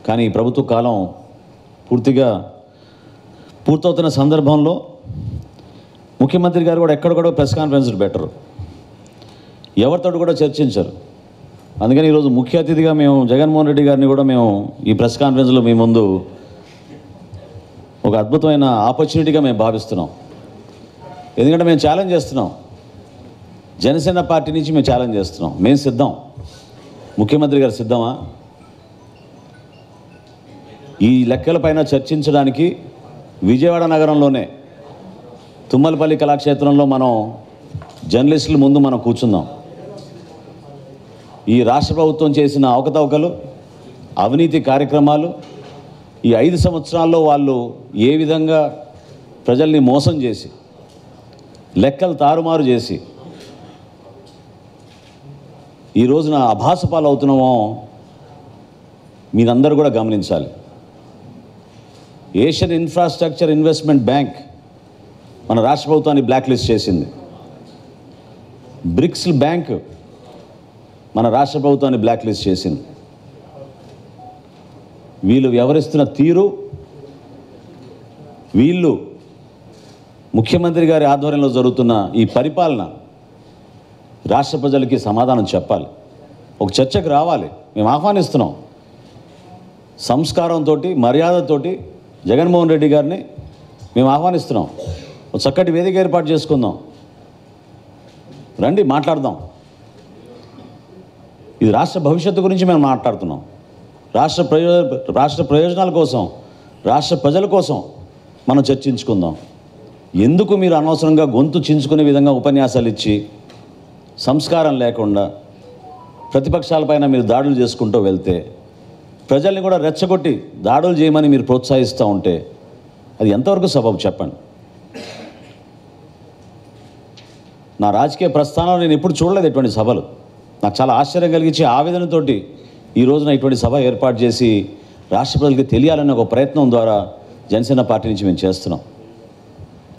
కానీ ఈ ప్రభుత్వ కాలం పూర్తవుతున్న సందర్భంలో ముఖ్యమంత్రి గారు కూడా ఎక్కడ కూడా ప్రెస్ కాన్ఫరెన్స్లు పెట్టరు, ఎవరితో కూడా చర్చించరు. అందుకని ఈరోజు ముఖ్య అతిథిగా మేము జగన్మోహన్ రెడ్డి గారిని కూడా మేము ఈ ప్రెస్ కాన్ఫరెన్స్లో మీ ముందు ఒక అద్భుతమైన ఆపర్చునిటీగా మేము భావిస్తున్నాం. ఎందుకంటే మేము ఛాలెంజ్ చేస్తున్నాం, జనసేన పార్టీ నుంచి మేము ఛాలెంజ్ చేస్తున్నాం. మేము సిద్ధం, ముఖ్యమంత్రి గారు సిద్ధమా? ఈ లెక్కలపైన చర్చించడానికి విజయవాడ నగరంలోనే తుమ్మలపల్లి కళాక్షేత్రంలో మనం జర్నలిస్టుల ముందు మనం కూర్చుందాం. ఈ రాష్ట్ర ప్రభుత్వం చేసిన అవకతవకలు, అవినీతి కార్యక్రమాలు, ఈ 5 సంవత్సరాల్లో వాళ్ళు ఏ విధంగా ప్రజల్ని మోసం చేసి, లెక్కలు తారుమారు చేసి ఈ రోజున అభాసపాలు అవుతున్నామో మీరందరూ కూడా గమనించాలి. ఏషియన్ ఇన్ఫ్రాస్ట్రక్చర్ ఇన్వెస్ట్మెంట్ బ్యాంక్ మన రాష్ట్ర ప్రభుత్వాన్ని బ్లాక్ లిస్ట్ చేసింది. బ్రిక్స్ బ్యాంక్ మన రాష్ట్ర ప్రభుత్వాన్ని బ్లాక్ లిస్ట్ చేసింది. వీళ్ళు వ్యవహరిస్తున్న తీరు, వీళ్ళు ముఖ్యమంత్రి గారి ఆధ్వర్యంలో జరుగుతున్న ఈ పరిపాలన రాష్ట్ర ప్రజలకి సమాధానం చెప్పాలి, ఒక చర్చకు రావాలి. మేము ఆహ్వానిస్తున్నాం. సంస్కారంతో, మర్యాదతోటి జగన్మోహన్ రెడ్డి గారిని మేము ఆహ్వానిస్తున్నాం. ఒక చక్కటి వేదిక ఏర్పాటు చేసుకుందాం, రండి మాట్లాడదాం. ఇది రాష్ట్ర భవిష్యత్తు గురించి మేము మాట్లాడుతున్నాం. రాష్ట్ర ప్రయోజనాల కోసం, రాష్ట్ర ప్రజల కోసం మనం చర్చించుకుందాం. ఎందుకు మీరు అనవసరంగా గొంతు చించుకునే విధంగా ఉపన్యాసాలు ఇచ్చి, సంస్కారం లేకుండా ప్రతిపక్షాలపైన మీరు దాడులు చేసుకుంటూ వెళ్తే, ప్రజల్ని కూడా రెచ్చగొట్టి దాడులు చేయమని మీరు ప్రోత్సహిస్తూ ఉంటే అది ఎంతవరకు సబబు చెప్పండి. నా రాజకీయ ప్రస్థానంలో నేను ఎప్పుడు చూడలేదు ఇటువంటి సభలు. నాకు చాలా ఆశ్చర్యం కలిగించి ఆవేదనతోటి ఈ రోజున ఇటువంటి సభ ఏర్పాటు చేసి రాష్ట్ర ప్రజలకి తెలియాలనే ఒక ప్రయత్నం ద్వారా జనసేన పార్టీ నుంచి మేము చేస్తున్నాం.